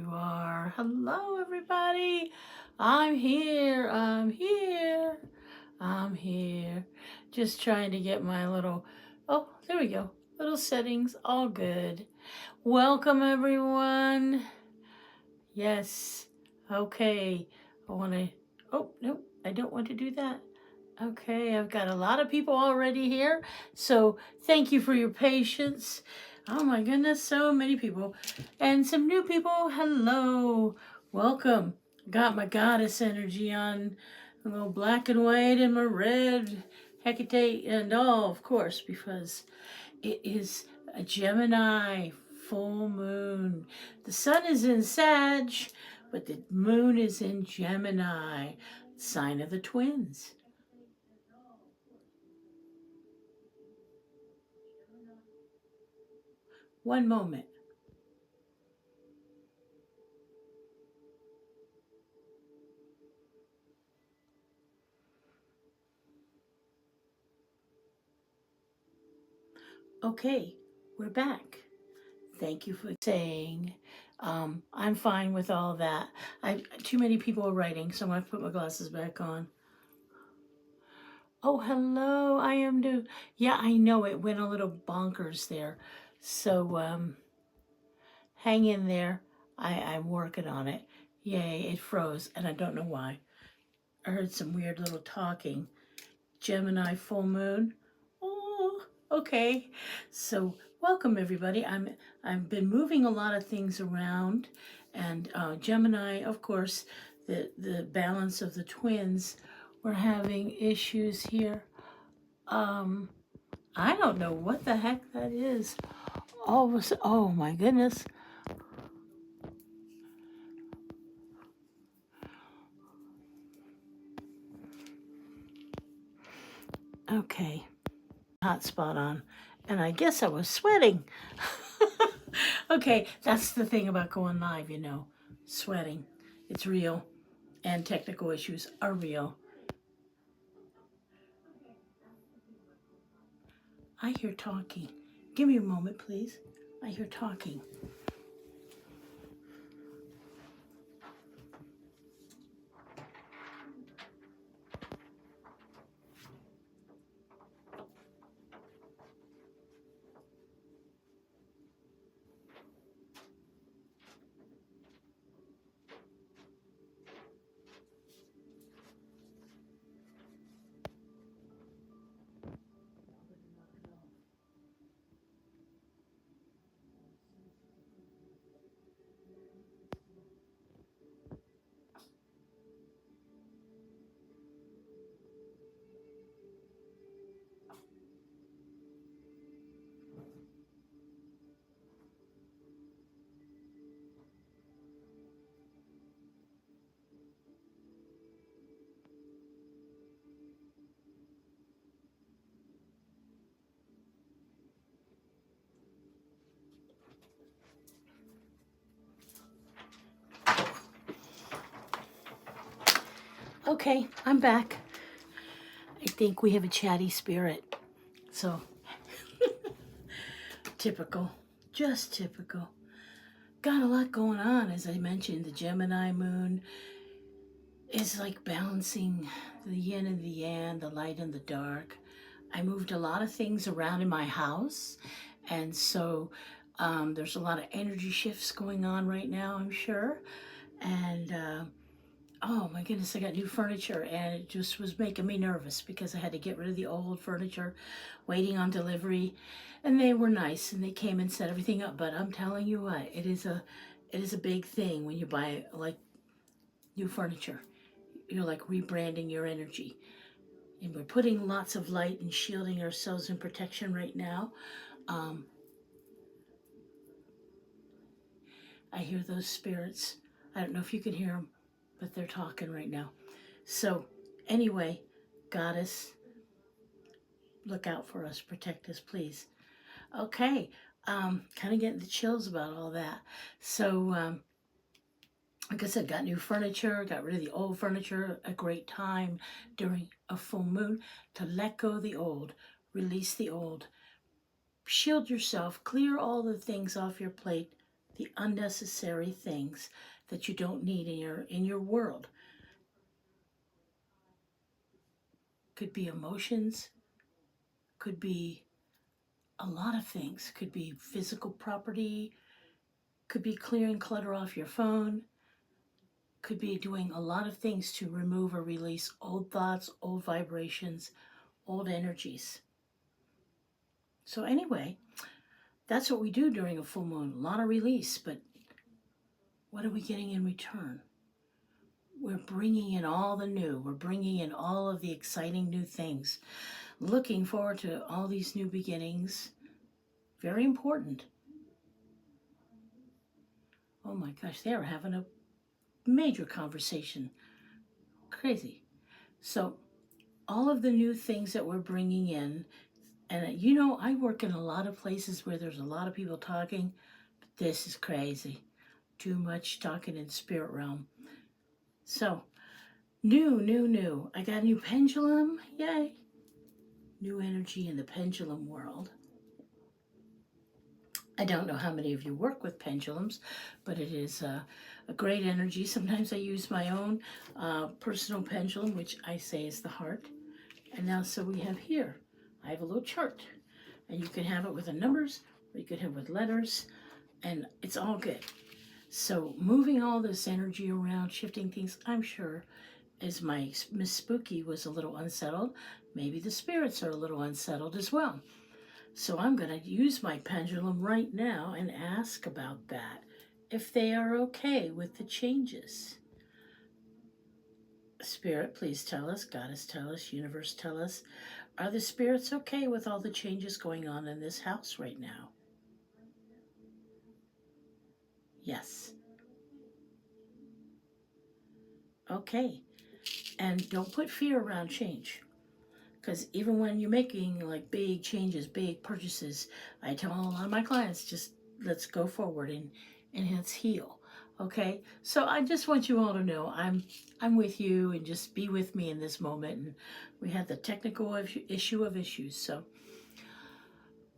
you are. Hello, everybody. I'm here. I'm here. Just trying to get my little, oh, there we go. Little settings, all good. Welcome, everyone. Yes. Okay. I want to, oh, no, I don't want to do that. Okay, I've got a lot of people already here, so thank you for your patience. Oh my goodness, so many people. And some new people, hello, welcome. Got my goddess energy on, a little black and white and my red Hecate and all, of course, because it is a Gemini full moon. The sun is in Sag, but the moon is in Gemini, sign of the twins. One moment. Okay, we're back. Thank you for saying. I'm fine with all that. Too many people are writing, so I'm gonna put my glasses back on. Oh, hello. I am new. Yeah, I know it went a little bonkers there. So hang in there. I'm working on it. Yay, it froze, and I don't know why. I heard some weird little talking. Gemini full moon. Oh, okay. So welcome everybody. I've been moving a lot of things around, and Gemini, of course, the balance of the twins. We're having issues here. I don't know what the heck that is. All of a sudden, oh my goodness. Okay, hot spot on, and I guess I was sweating. Okay, that's the thing about going live, sweating. It's real, and technical issues are real. I hear talking. Give me a moment, please. I hear talking. Okay, I'm back. I think we have a chatty spirit. So, typical. Just typical. Got a lot going on, as I mentioned. The Gemini moon is like balancing the yin and the yang, the light and the dark. I moved a lot of things around in my house, and so there's a lot of energy shifts going on right now, I'm sure. And oh my goodness, I got new furniture, and it just was making me nervous because I had to get rid of the old furniture, waiting on delivery. And they were nice, and they came and set everything up. But I'm telling you what, it is a big thing when you buy like new furniture. You're like rebranding your energy. And we're putting lots of light and shielding ourselves in protection right now. Um, I hear those spirits. I don't know if you can hear them, but they're talking right now. So, anyway, Goddess, look out for us, protect us, please. Okay, kind of getting the chills about all that. So, like I said, got new furniture, got rid of the old furniture. A great time during a full moon to let go of the old, release the old, shield yourself, clear all the things off your plate, the unnecessary things that you don't need in your world. Could be emotions, could be a lot of things, could be physical property, could be clearing clutter off your phone, could be doing a lot of things to remove or release old thoughts, old vibrations, old energies. So anyway, that's what we do during a full moon. A lot of release, but what are we getting in return? We're bringing in all the new. We're bringing in all of the exciting new things. Looking forward to all these new beginnings. Very important. Oh my gosh, they are having a major conversation. Crazy. So all of the new things that we're bringing in, and you know, I work in a lot of places where there's a lot of people talking, but this is crazy. Too much talking in spirit realm. So, new. I got a new pendulum. Yay. New energy in the pendulum world. I don't know how many of you work with pendulums, but it is a great energy. Sometimes I use my own personal pendulum, which I say is the heart. And now, so we have here, I have a little chart. And you can have it with the numbers, or you could have it with letters, and it's all good. So moving all this energy around, shifting things, I'm sure, as my Miss Spooky was a little unsettled, maybe the spirits are a little unsettled as well. So I'm going to use my pendulum right now and ask about that, if they are okay with the changes. Spirit, please tell us, Goddess tell us, Universe tell us, are the spirits okay with all the changes going on in this house right now? Yes. Okay. And don't put fear around change. Because even when you're making like big changes, big purchases, I tell a lot of my clients, just let's go forward and let's heal. Okay, so I just want you all to know I'm with you, and just be with me in this moment. And we had the technical issue of issues, so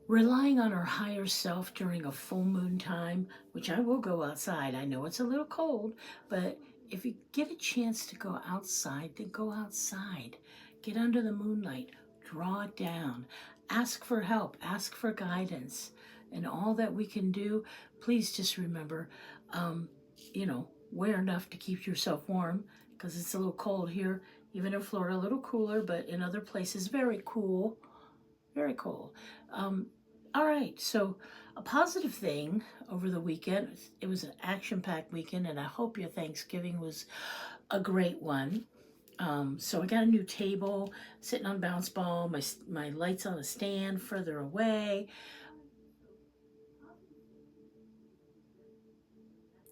relying on our higher self during a full moon time, which I will go outside. I know it's a little cold, but if you get a chance to go outside, then go outside. Get under the moonlight, draw it down, ask for help, ask for guidance, and all that we can do. Please just remember, wear enough to keep yourself warm, because it's a little cold here, even in Florida, a little cooler, but in other places, very cool, very cool. All right, so a positive thing over the weekend, it was an action-packed weekend, and I hope your Thanksgiving was a great one. So I got a new table, sitting on bounce ball, my lights on a stand further away.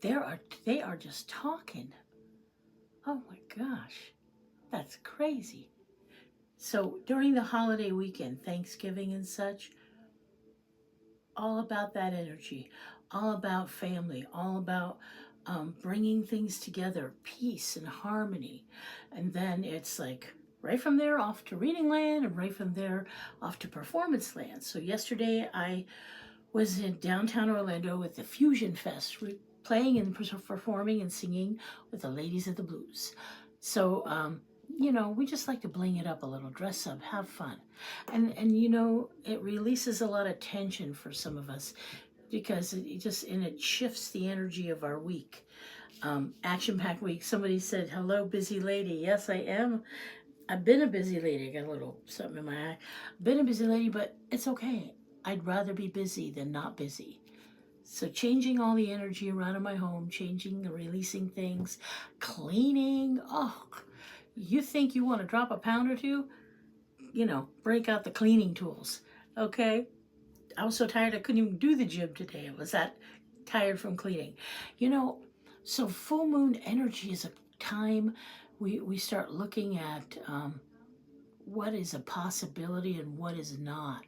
They are just talking. Oh my gosh, that's crazy. So during the holiday weekend, Thanksgiving and such, all about that energy, all about family, all about bringing things together, peace and harmony. And then it's like right from there off to reading land, and right from there off to performance land. So yesterday I was in downtown Orlando with the Fusion Fest, playing and performing and singing with the Ladies of the Blues. So, we just like to bling it up a little, dress up, have fun. And it releases a lot of tension for some of us, because it shifts the energy of our week. Action-packed week. Somebody said, hello, busy lady. Yes, I am. I've been a busy lady. I got a little something in my eye. Been a busy lady, but it's okay. I'd rather be busy than not busy. So changing all the energy around in my home, changing and releasing things, cleaning. Oh, you think you want to drop a pound or two? Break out the cleaning tools. Okay? I was so tired I couldn't even do the gym today. I was that tired from cleaning. So full moon energy is a time we start looking at what is a possibility and what is not.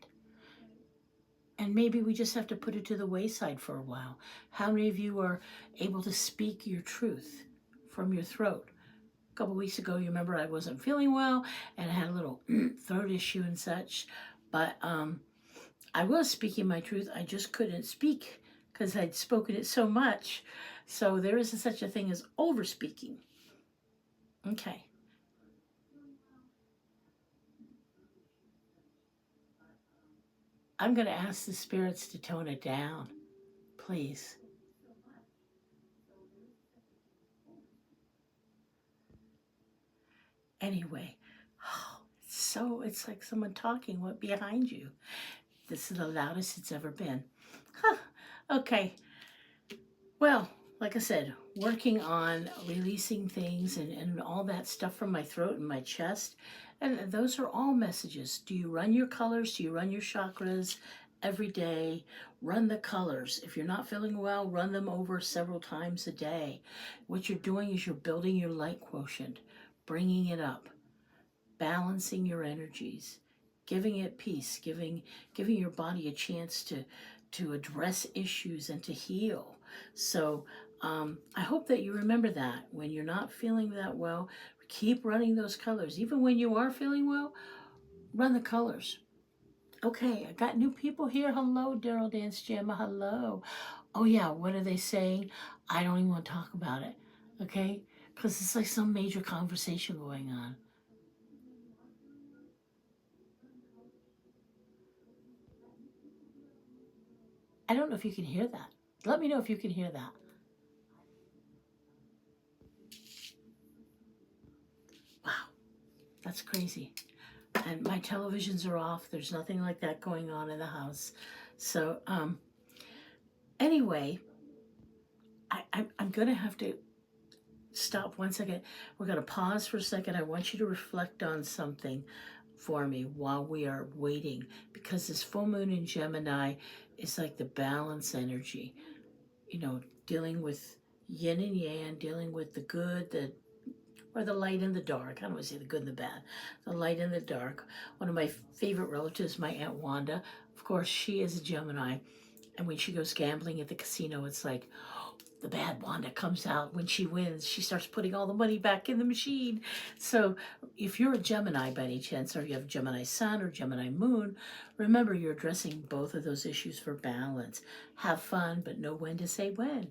And maybe we just have to put it to the wayside for a while. How many of you are able to speak your truth from your throat? A couple weeks ago, you remember I wasn't feeling well and I had a little throat issue and such. But I was speaking my truth. I just couldn't speak because I'd spoken it so much. So there isn't such a thing as over speaking. Okay. I'm going to ask the spirits to tone it down, please. Anyway, it's like someone talking behind you. This is the loudest it's ever been. Huh. Okay. Well, like I said, working on releasing things and all that stuff from my throat and my chest. And those are all messages. Do you run your colors? Do you run your chakras every day? Run the colors. If you're not feeling well, run them over several times a day. What you're doing is you're building your light quotient, bringing it up, balancing your energies, giving it peace, giving your body a chance to address issues and to heal. So I hope that you remember that when you're not feeling that well, keep running those colors. Even when you are feeling well, run the colors. Okay, I got new people here. Hello, Daryl Dance Gemma. Hello. Oh yeah, what are they saying? I don't even want to talk about it. Okay, because it's like some major conversation going on. I don't know if you can hear that. Let me know if you can hear that. Wow, that's crazy. And my televisions are off. There's nothing like that going on in the house. So, anyway, I'm going to have to stop 1 second. We're going to pause for a second. I want you to reflect on something for me while we are waiting, because this full moon in Gemini is like the balance energy, dealing with yin and yang, dealing with the good, or the light and the dark. I don't want to say the good and the bad. The light and the dark. One of my favorite relatives, my Aunt Wanda, of course, she is a Gemini. And when she goes gambling at the casino, it's like, the bad Wanda comes out. When she wins, she starts putting all the money back in the machine. So if you're a Gemini by any chance, or you have Gemini Sun or Gemini Moon, remember you're addressing both of those issues for balance. Have fun, but know when to say when.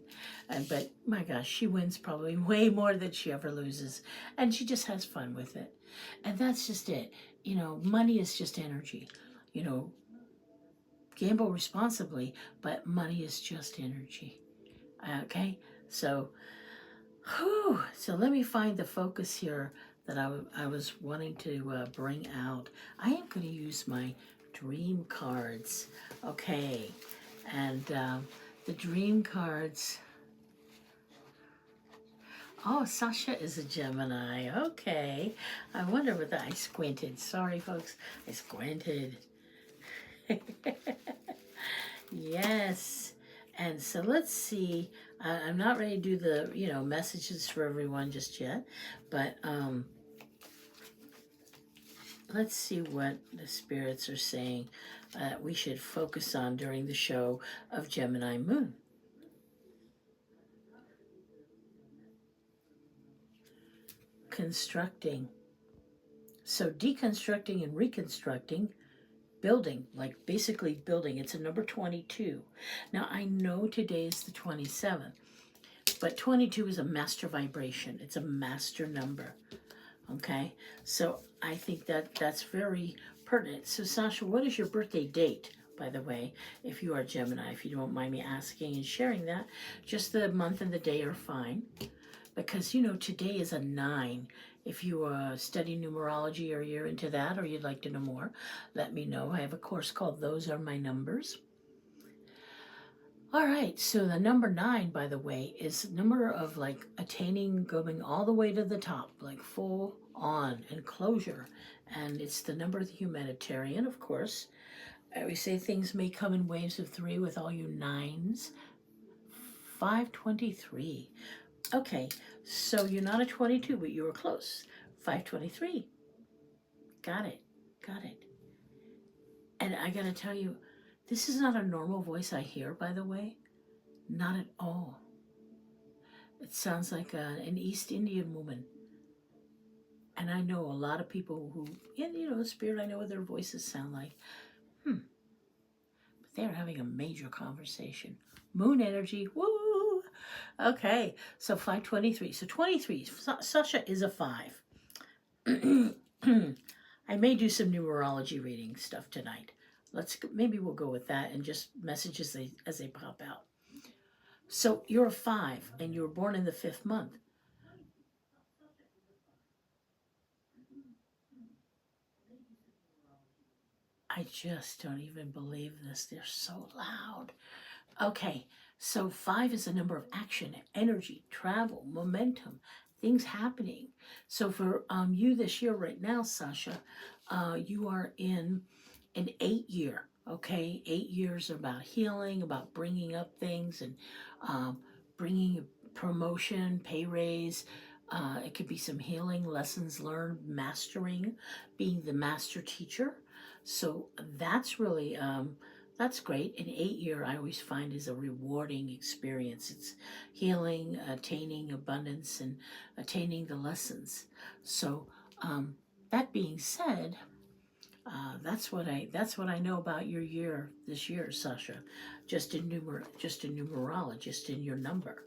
But my gosh, she wins probably way more than she ever loses. And she just has fun with it. And that's just it. Money is just energy. Gamble responsibly, but money is just energy. Okay, so let me find the focus here that I was wanting to bring out. I am going to use my dream cards. Okay, and the dream cards. Oh, Sasha is a Gemini. Okay, I wonder what I squinted. Sorry, folks, I squinted. Yes. And so let's see. I'm not ready to do the messages for everyone just yet, but let's see what the spirits are saying we should focus on during the show of Gemini Moon. Constructing. So deconstructing and reconstructing. Building, like basically building. It's a number 22. Now I know today is the 27th, but 22 is a master vibration. It's a master number. Okay, so I think that's very pertinent. So Sasha, what is your birthday date, by the way, if you are Gemini, if you don't mind me asking and sharing that? Just the month and the day are fine, because today is a 9. If you study numerology or you're into that, or you'd like to know more, let me know. I have a course called Those Are My Numbers. All right, so the number 9, by the way, is number of like attaining, going all the way to the top, like full on and closure. And it's the number of the humanitarian, of course. We say things may come in waves of 3 with all you 9s. 523. Okay, so you're not a 22, but you were close. 523. Got it. Got it. And I got to tell you, this is not a normal voice I hear, by the way. Not at all. It sounds like an East Indian woman. And I know a lot of people who, the spirit, I know what their voices sound like. But They're having a major conversation. Moon energy, woo! Okay, so 523. So 23, Sasha is a 5. I may do some numerology reading stuff tonight. Maybe we'll go with that and just messages as they pop out. So you're a 5 and you were born in the 5th month. I just don't even believe this. They're so loud. Okay, so 5 is a number of action, energy, travel, momentum, things happening. So for you this year right now, Sasha, you are in an 8 year. Okay, 8 years about healing, about bringing up things and um, bringing promotion, pay raise. It could be some healing, lessons learned, mastering, being the master teacher. So that's really that's great. An 8 year, I always find, is a rewarding experience. It's healing, attaining abundance, and attaining the lessons. So, that being said, that's what I know about your year this year, Sasha. Just in numerology, just in your number.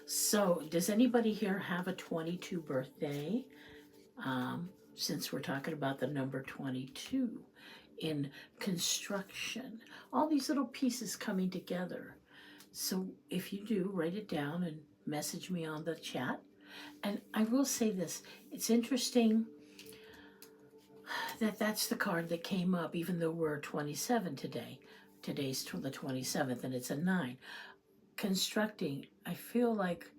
So, does anybody here have a 22 birthday? Since we're talking about the number 22 in construction, all these little pieces coming together. So if you do, write it down and message me on the chat. And I will say this, it's interesting that that's the card that came up, even though we're 27 today. Today's the 27th and it's a 9. Constructing, I feel like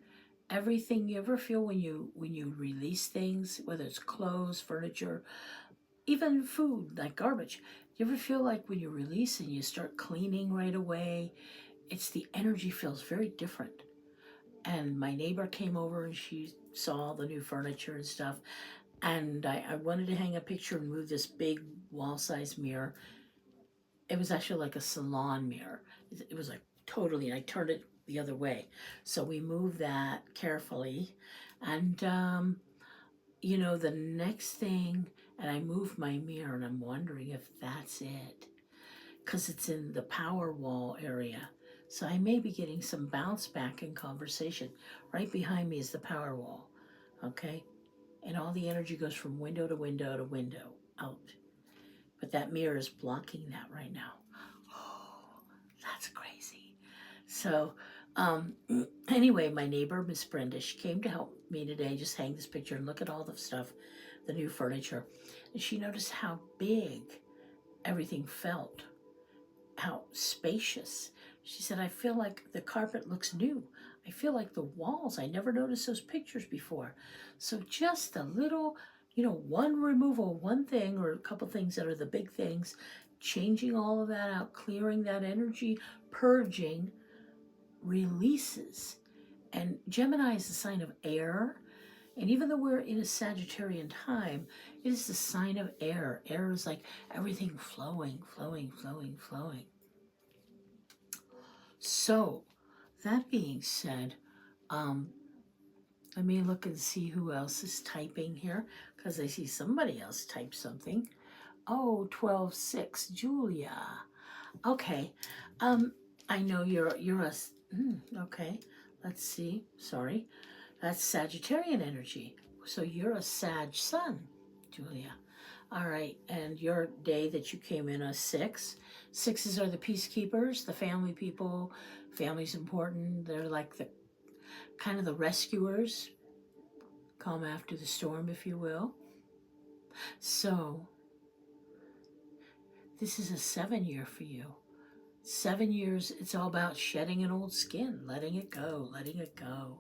everything you ever feel when you release things, whether it's clothes, furniture, even food, like garbage. You ever feel like when you release and you start cleaning right away, it's the energy feels very different. And my neighbor came over and she saw all the new furniture and stuff. And I wanted to hang a picture and move this big wall-sized mirror. It was actually like a salon mirror. It was like totally, and I turned it the other way. So we moved that carefully. And the next thing, and I moved my mirror and I'm wondering if that's it, because it's in the power wall area. So I may be getting some bounce back in conversation. Right behind me is the power wall, okay? And all the energy goes from window to window to window out. But that mirror is blocking that right now. Oh, that's crazy. So, anyway, my neighbor, Miss Brenda, she came to help me today, just hang this picture and look at all the stuff, the new furniture. And she noticed how big everything felt, how spacious. She said, I feel like the carpet looks new. I feel like the walls, I never noticed those pictures before. So just a little, one removal, one thing, or a couple things that are the big things, changing all of that out, clearing that energy, purging, releases. And Gemini is a sign of air. And even though we're in a Sagittarian time, it is the sign of air. Air is like everything flowing, flowing, flowing, flowing. So, that being said, let me look and see who else is typing here, because I see somebody else type something. Oh, 12-6, Julia. Okay, I know you're a, okay, let's see, sorry. That's Sagittarian energy. So you're a Sag sun, Julia. All right, and your day that you came in a 6. 6s are the peacekeepers, the family people. Family's important. They're like the kind of the rescuers. Calm after the storm, if you will. So this is a 7-year for you. 7 years, it's all about shedding an old skin, letting it go, letting it go.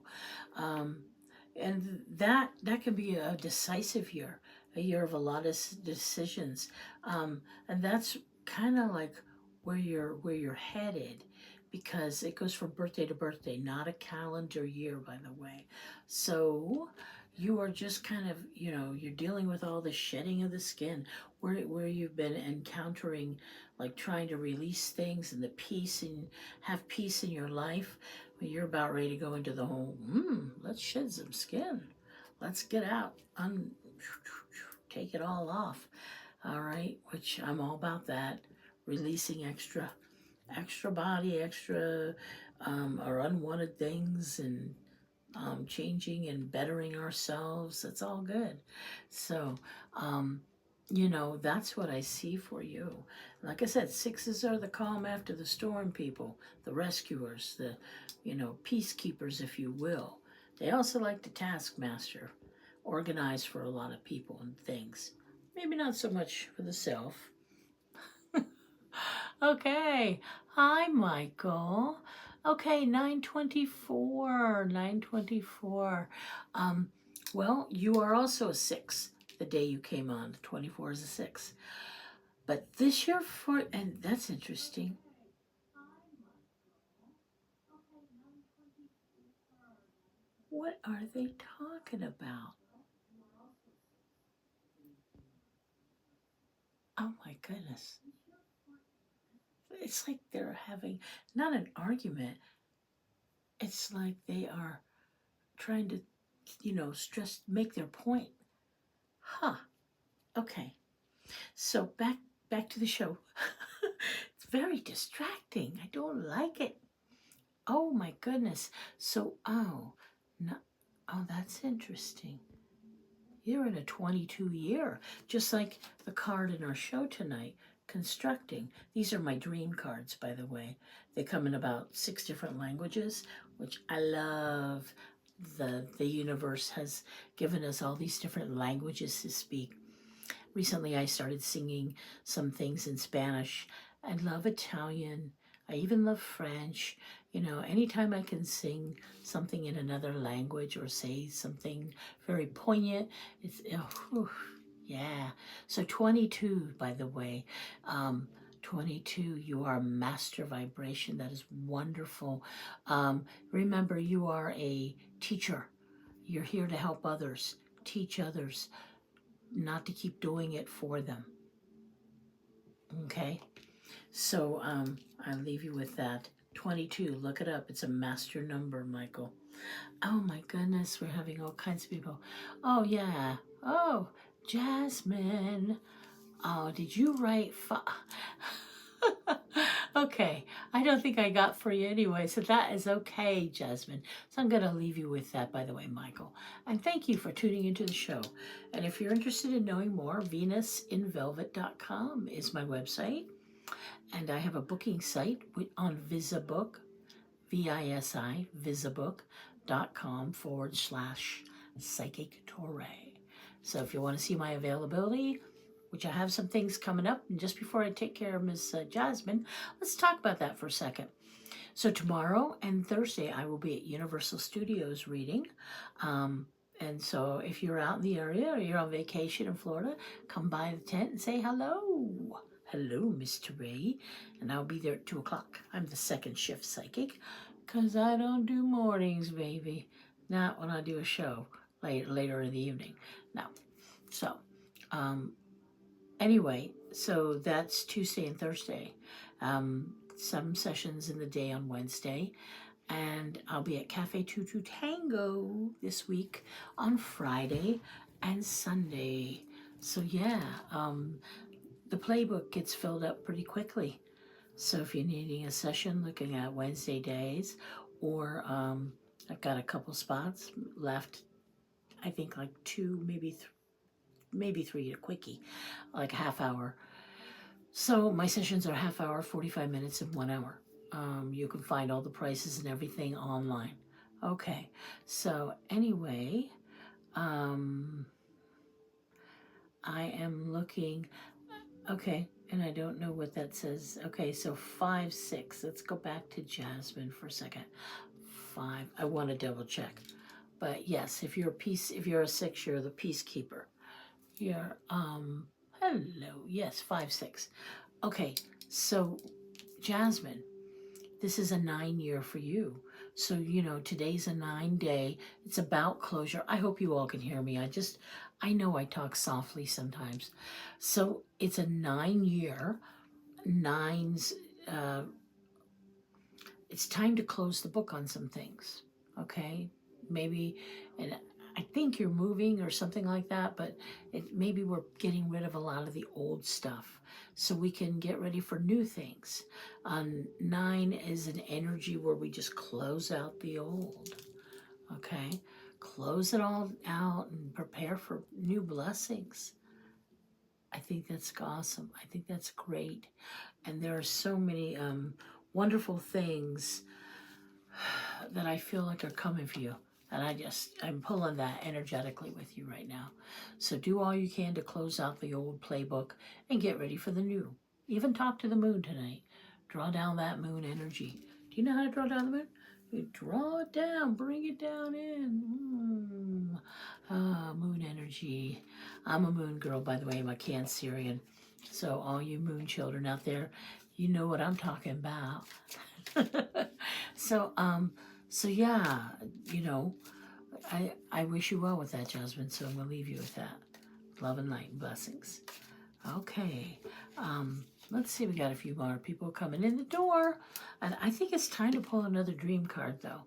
And that can be a decisive year, a year of a lot of decisions. And that's kind of like where you're headed, because it goes from birthday to birthday, not a calendar year, by the way. So you are just kind of, you're dealing with all the shedding of the skin, where you've been encountering, like trying to release things and the peace and have peace in your life. When you're about ready to go into the whole, let's shed some skin. Let's get out, take it all off. All right, which I'm all about that, releasing extra extra body, extra or unwanted things, and changing and bettering ourselves. That's all good. So, that's what I see for you. Like I said, sixes are the calm after the storm people, the rescuers, the, peacekeepers, if you will. They also like the taskmaster, organize for a lot of people and things. Maybe not so much for the self. Okay. Hi, Michael. Okay, 924. 924. Um, well, you are also a six the day you came on. The 24 is a six. But this year and that's interesting. What are they talking about? Oh my goodness. It's like they're having not an argument. It's like they are trying to, make their point. Huh. Okay. So back to the show. It's very distracting. I don't like it. Oh my goodness. So no, that's interesting. You're in a 22 year, just like the card in our show tonight, constructing. These are my dream cards, by the way. They come in about 6 different languages, which I love. The universe has given us all these different languages to speak. Recently, I started singing some things in Spanish. I love Italian. I even love French. Anytime I can sing something in another language or say something very poignant, it's, yeah. So 22, by the way. 22, you are master vibration. That is wonderful. Remember, you are a teacher. You're here to help others, teach others, not to keep doing it for them. Okay? So I'll leave you with that. 22, look it up. It's a master number, Michael. Oh my goodness, we're having all kinds of people. Oh, yeah. Oh, Jasmine. Oh, did you write? Okay, I don't think I got for you anyway, so that is okay, Jasmine. So I'm going to leave you with that, by the way, Michael. And thank you for tuning into the show. And if you're interested in knowing more, VenusInVelvet1111 is my website. And I have a booking site on Visibook, VISI, visibook.com/psychic Torre. So if you want to see my availability, which I have some things coming up, and just before I take care of Miss Jasmine, let's talk about that for a second. So tomorrow and Thursday, I will be at Universal Studios reading. And so if you're out in the area or you're on vacation in Florida, come by the tent and say hello. Hello, Mr. Ray. And I'll be there at 2 o'clock. I'm the second shift psychic because I don't do mornings, baby. Not when I do a show later in the evening. No. So, anyway, so that's Tuesday and Thursday. Some sessions in the day on Wednesday. And I'll be at Cafe Tutu Tango this week on Friday and Sunday. So yeah, the playbook gets filled up pretty quickly. So if you're needing a session looking at Wednesday days, or I've got a couple spots left, I think like 2, maybe 3 a quickie, like a half hour. So my sessions are half hour, 45 minutes, and 1 hour. You can find all the prices and everything online. Okay, so anyway, I am looking, okay, and I don't know what that says. Okay, so 5, 6. Let's go back to Jasmine for a second. 5, I want to double check. But yes, if you're a 6, you're the peacekeeper. You're, hello, yes, 5, 6. Okay, so Jasmine, this is a 9 year for you. So, today's a 9 day. It's about closure. I hope you all can hear me. I know I talk softly sometimes. So it's a 9 year, nines. It's time to close the book on some things. Okay. Maybe, and I think you're moving or something like that, but maybe we're getting rid of a lot of the old stuff so we can get ready for new things. 9 is an energy where we just close out the old, okay? Close it all out and prepare for new blessings. I think that's awesome. I think that's great. And there are so many wonderful things that I feel like are coming for you. And I'm pulling that energetically with you right now. So do all you can to close out the old playbook and get ready for the new. Even talk to the moon tonight. Draw down that moon energy. Do you know how to draw down the moon? You draw it down, bring it down in. Moon energy. I'm a moon girl, by the way. I'm a Cancerian. So all you moon children out there, you know what I'm talking about. So yeah, I wish you well with that, Jasmine. So I'm gonna leave you with that. Love and light and blessings. Okay. Let's see, we got a few more people coming in the door. And I think it's time to pull another dream card though.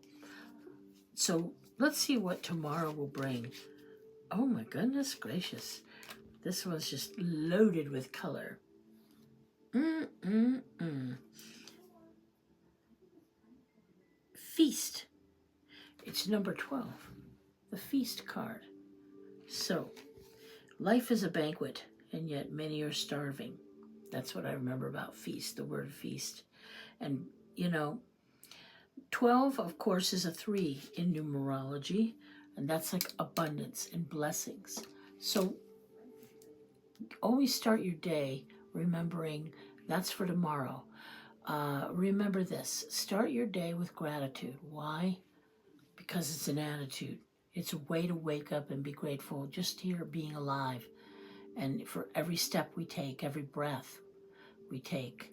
So let's see what tomorrow will bring. Oh my goodness gracious. This one's just loaded with color. Feast. It's number 12. The feast card. So, life is a banquet, and yet many are starving. That's what I remember about feast, the word feast. And, 12, of course, is a 3 in numerology, and that's like abundance and blessings. So, always start your day remembering that's for tomorrow. Remember this. Start your day with gratitude. Why? Because it's an attitude. It's a way to wake up and be grateful just here being alive. And for every step we take, every breath we take.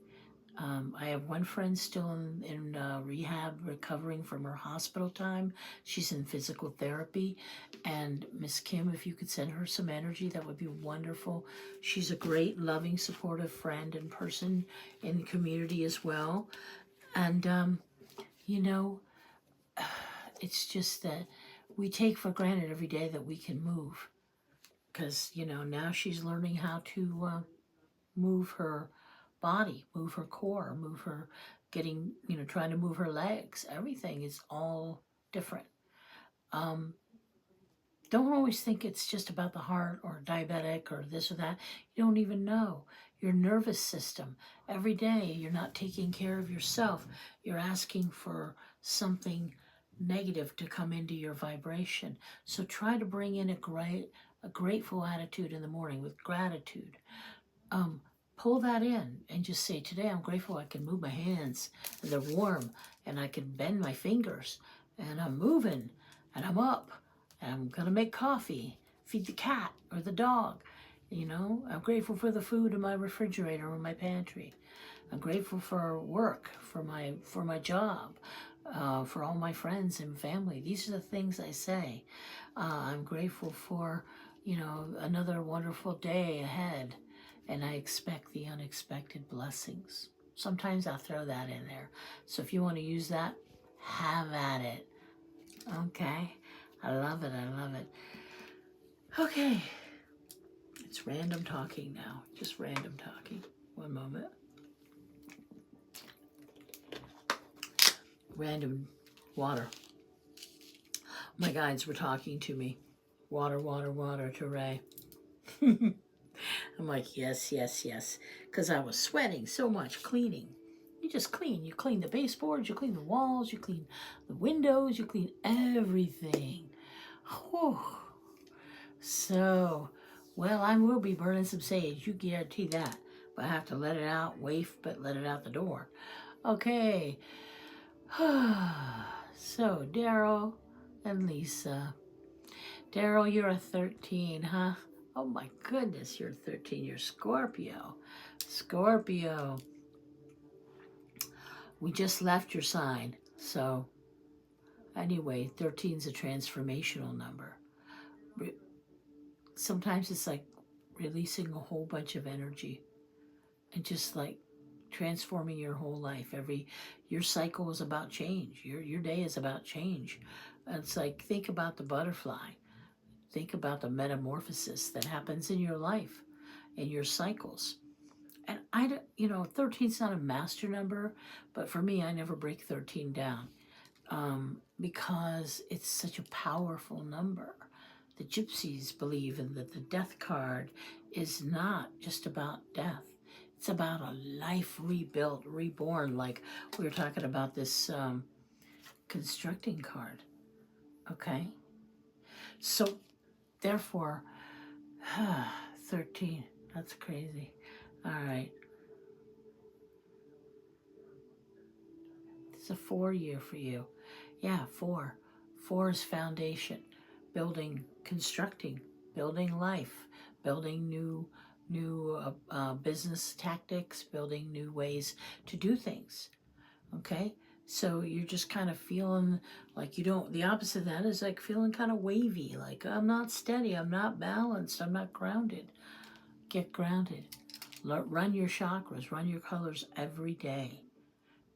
I have one friend still in rehab, recovering from her hospital time. She's in physical therapy. And Miss Kim, if you could send her some energy, that would be wonderful. She's a great, loving, supportive friend and person in the community as well. And, it's just that we take for granted every day that we can move. Because, now she's learning how to move her body, move her core, move her trying to move her legs. Everything is all different. Don't always think it's just about the heart or diabetic or this or that. You don't even know. Your nervous system. Every day you're not taking care of yourself. You're asking for something negative to come into your vibration. So try to bring in a grateful attitude in the morning with gratitude. Pull that in and just say, today I'm grateful I can move my hands and they're warm and I can bend my fingers and I'm moving and I'm up and I'm going to make coffee, feed the cat or the dog. I'm grateful for the food in my refrigerator or my pantry. I'm grateful for work, for my job, for all my friends and family. These are the things I say. I'm grateful for, another wonderful day ahead. And I expect the unexpected blessings. Sometimes I'll throw that in there. So if you want to use that, have at it. Okay? I love it. I love it. Okay. It's random talking now. Just random talking. One moment. Random water. My guides were talking to me. Water, water, water, Torre. I'm like, yes, yes, yes. Because I was sweating so much cleaning. You just clean. You clean the baseboards, you clean the walls, you clean the windows, you clean everything. Whew. So, well, I will be burning some sage. You guarantee that. But I have to let it out, waif, but let it out the door. Okay. So, Daryl and Lisa. Daryl, you're a 13, huh? Oh my goodness, you're 13. You're Scorpio. Scorpio. We just left your sign. So, anyway, 13 is a transformational number. Sometimes it's like releasing a whole bunch of energy and just like transforming your whole life. Your cycle is about change. Your day is about change. It's like, think about the butterfly. think about the metamorphosis that happens in your life, in your cycles. And I don't, 13's not a master number, but for me, I never break 13 down because it's such a powerful number. The gypsies believe in that the death card is not just about death. It's about a life rebuilt, reborn, like we were talking about this constructing card. Okay? So, therefore, 13, that's crazy. All right. It's a 4 year for you. Yeah, 4. 4 is foundation, building, constructing, building life, building new business tactics, building new ways to do things. Okay? So you're just kind of feeling like you don't, the opposite of that is like feeling kind of wavy, like I'm not steady, I'm not balanced, I'm not grounded. Get grounded. Run your chakras, run your colors every day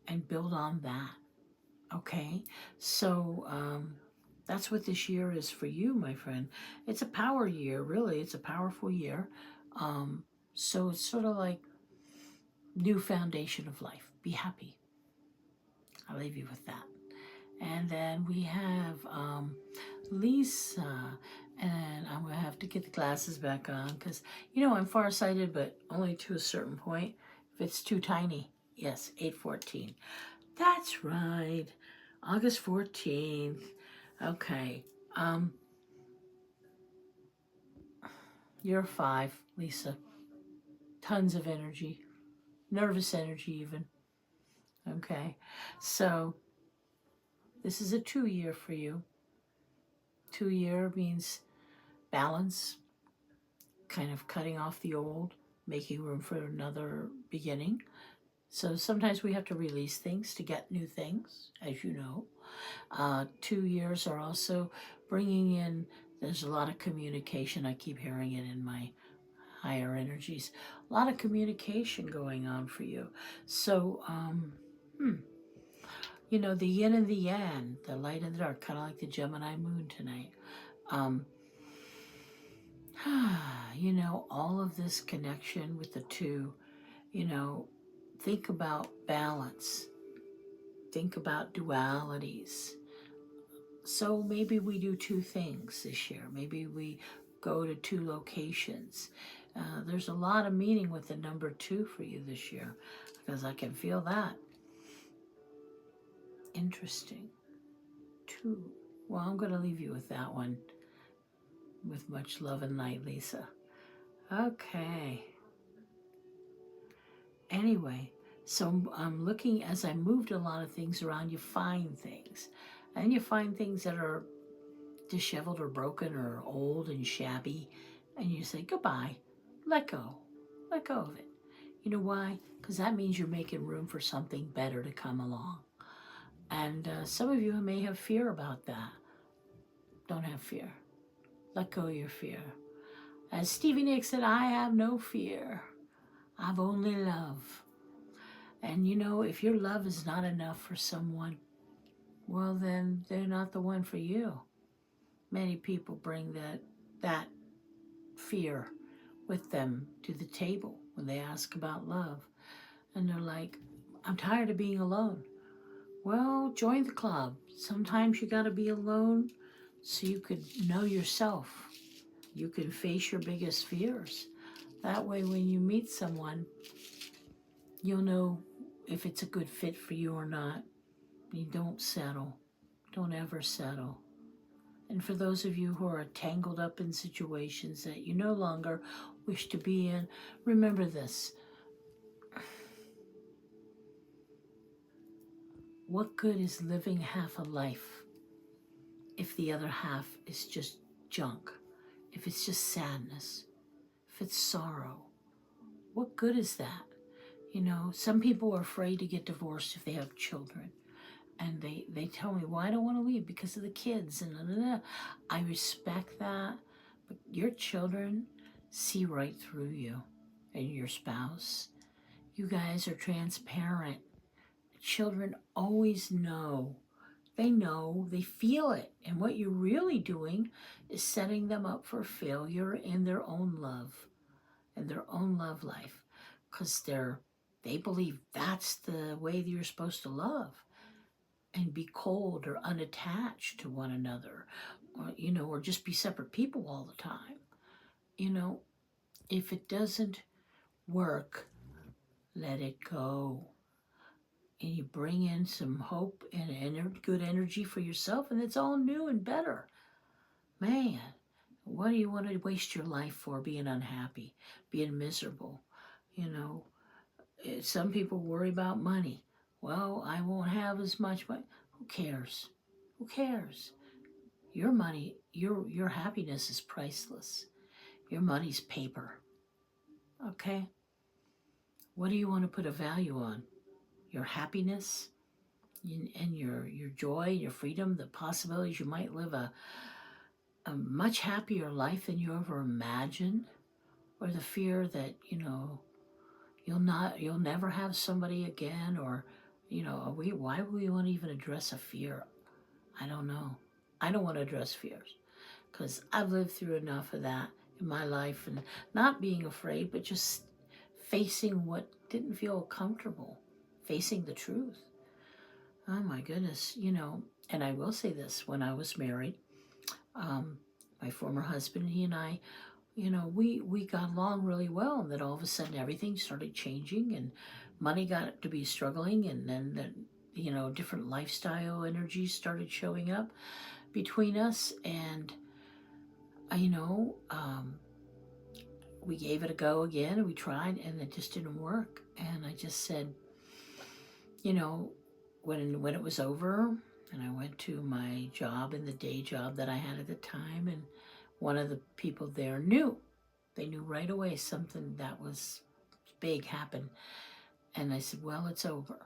and build on that. Okay? So that's what this year is for you, my friend. It's a power year, really. It's a powerful year. So it's sort of like new foundation of life. Be happy. I'll leave you with that. And then we have Lisa, and I'm going to have to get the glasses back on because, I'm farsighted, but only to a certain point. If it's too tiny, yes, 8/14. That's right, August 14th. Okay, you're a 5, Lisa. Tons of energy, nervous energy even. Okay, so this is a 2 year for you. 2 year means balance, kind of cutting off the old, making room for another beginning. So sometimes we have to release things to get new things, as you know. 2 years are also bringing in, there's a lot of communication. I keep hearing it in my higher energies. A lot of communication going on for you. So, the yin and the yang, the light and the dark, kind of like the Gemini moon tonight. All of this connection with the two, think about balance. Think about dualities. So maybe we do 2 things this year. Maybe we go to 2 locations. There's a lot of meaning with the number 2 for you this year because I can feel that. Interesting. 2. Well, I'm going to leave you with that one. With much love and light, Lisa. Okay. Anyway, so I'm looking, as I moved a lot of things around, you find things. And you find things that are disheveled or broken or old and shabby. And you say, goodbye. Let go. Let go of it. You know why? Because that means you're making room for something better to come along. And some of you may have fear about that. Don't have fear. Let go of your fear. As Stevie Nicks said, I have no fear. I've only love. And if your love is not enough for someone, well, then they're not the one for you. Many people bring that fear with them to the table when they ask about love. And they're like, I'm tired of being alone. Well, join the club. Sometimes you got to be alone so you could know yourself. You can face your biggest fears. That way, when you meet someone, you'll know if it's a good fit for you or not. You don't settle. Don't ever settle. And for those of you who are tangled up in situations that you no longer wish to be in, remember this. What good is living half a life if the other half is just junk? If it's just sadness? If it's sorrow? What good is that? Some people are afraid to get divorced if they have children. And they tell me, well, I don't want to leave because of the kids. And I respect that. But your children see right through you and your spouse. You guys are transparent. Children always know They know, they feel it. And what you're really doing is setting them up for failure in their own love, in their own love life. Because they believe that's the way that you're supposed to love and be cold or unattached to one another, or, or just be separate people all the time. You know, if it doesn't work, let it go. And you bring in some hope and good energy for yourself, and it's all new and better. Man, what do you want to waste your life for being unhappy, being miserable? You know, some people worry about money. Well, I won't have as much money. Who cares? Who cares? Your money, your happiness is priceless. Your money's paper. Okay? What do you want to put a value on? Your happiness and your joy, your freedom, the possibilities you might live a much happier life than you ever imagined, or the fear that, you'll never have somebody again, or, why would we want to even address a fear? I don't know. I don't want to address fears because I've lived through enough of that in my life, and not being afraid, but just facing what didn't feel comfortable, facing the truth. Oh my goodness, and I will say this, when I was married, my former husband, he and I, we got along really well, and then all of a sudden everything started changing, and money got to be struggling, and then different lifestyle energies started showing up between us, and we gave it a go again, and we tried, and it just didn't work. And I just said, when it was over, and I went to my job, and the day job that I had at the time, and one of the people there knew. They knew right away something that was big happened. And I said, well, it's over.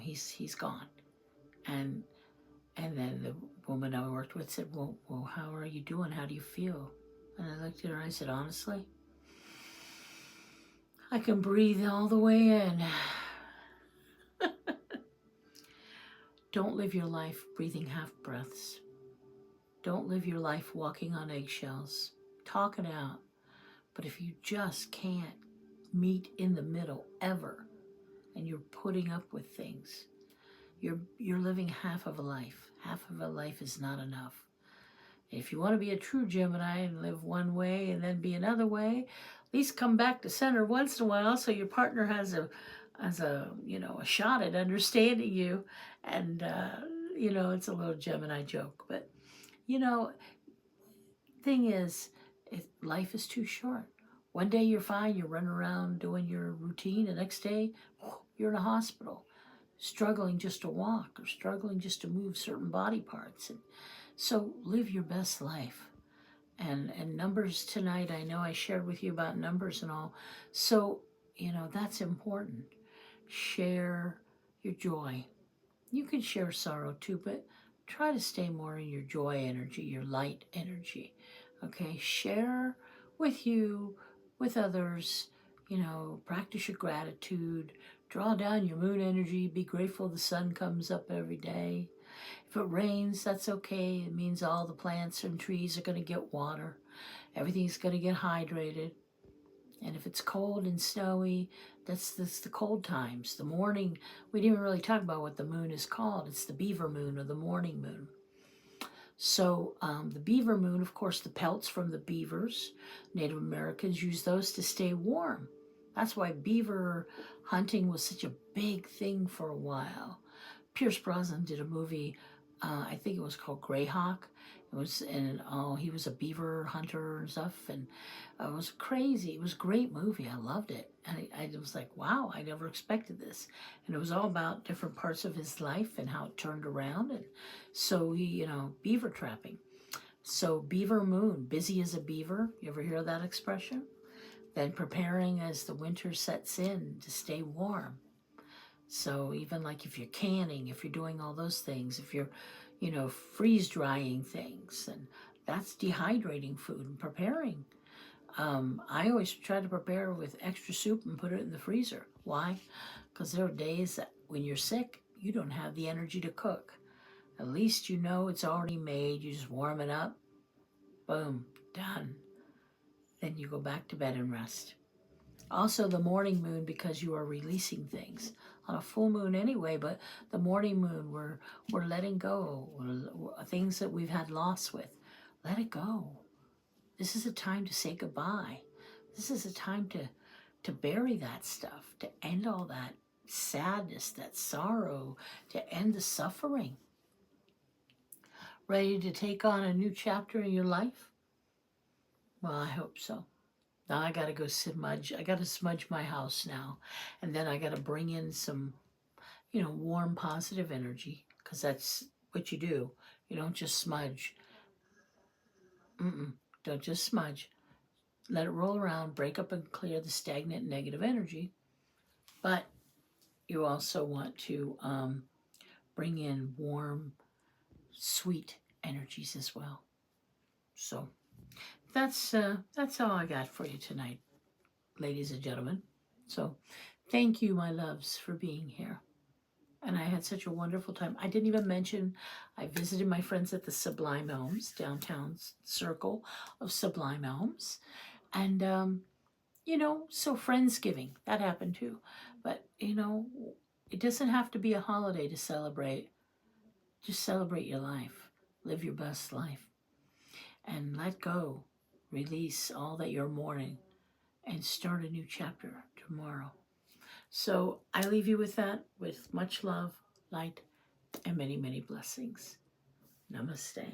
He's gone. And then the woman I worked with said, well, how are you doing? How do you feel? And I looked at her and I said, honestly, I can breathe all the way in. Don't live your life breathing half breaths. Don't live your life walking on eggshells. Talk it out. But if you just can't meet in the middle ever, and you're putting up with things, you're living half of a life. Half of a life is not enough. If you want to be a true Gemini and live one way and then be another way, at least come back to center once in a while, so your partner has a shot at understanding you. And it's a little Gemini joke, but thing is, life is too short. One day you're fine, you're running around doing your routine. The next day, you're in a hospital, struggling just to walk or struggling just to move certain body parts. And so live your best life. And numbers tonight, I know I shared with you about numbers and all. So, that's important. Share your joy. You can share sorrow too, but try to stay more in your joy energy, your light energy. Okay, share with others, practice your gratitude, draw down your moon energy, be grateful the sun comes up every day. If it rains, that's okay. It means all the plants and trees are going to get water. Everything's going to get hydrated. And if it's cold and snowy, that's the cold times. The morning, we didn't really talk about what the moon is called. It's the beaver moon or the mourning moon. So the beaver moon, of course, the pelts from the beavers, Native Americans use those to stay warm. That's why beaver hunting was such a big thing for a while. Pierce Brosnan did a movie, I think it was called Greyhawk. He was a beaver hunter and stuff, and it was crazy. It was a great movie. I loved it. And I was like, wow, I never expected this. And it was all about different parts of his life and how it turned around. And so beaver trapping. So beaver moon, busy as a beaver. You ever hear that expression? Then preparing as the winter sets in to stay warm. So even like if you're canning, if you're doing all those things, if you're, freeze drying things, and that's dehydrating food and preparing. I always try to prepare with extra soup and put it in the freezer. Why? Because there are days that when you're sick, you don't have the energy to cook. At least you know it's already made. You just warm it up. Boom, done. Then you go back to bed and rest. Also the morning moon, because you are releasing things on a full moon anyway, but the morning moon, we're letting go. Things that we've had loss with. Let it go. This is a time to say goodbye. This is a time to bury that stuff, to end all that sadness, that sorrow, to end the suffering. Ready to take on a new chapter in your life? Well, I hope so. Now I gotta go smudge. I gotta smudge my house now. And then I gotta bring in some, warm, positive energy, because that's what you do. You don't just smudge. Don't just smudge. Let it roll around, break up and clear the stagnant negative energy. But you also want to bring in warm, sweet energies as well. So that's all I got for you tonight, ladies and gentlemen. So thank you, my loves, for being here. And I had such a wonderful time. I didn't even mention I visited my friends at the Sublime Elms, downtown circle of Sublime Elms. And, so Friendsgiving, that happened too. But, it doesn't have to be a holiday to celebrate. Just celebrate your life. Live your best life. And let go. Release all that you're mourning. And start a new chapter tomorrow. So I leave you with that, with much love, light, and many, many blessings. Namaste.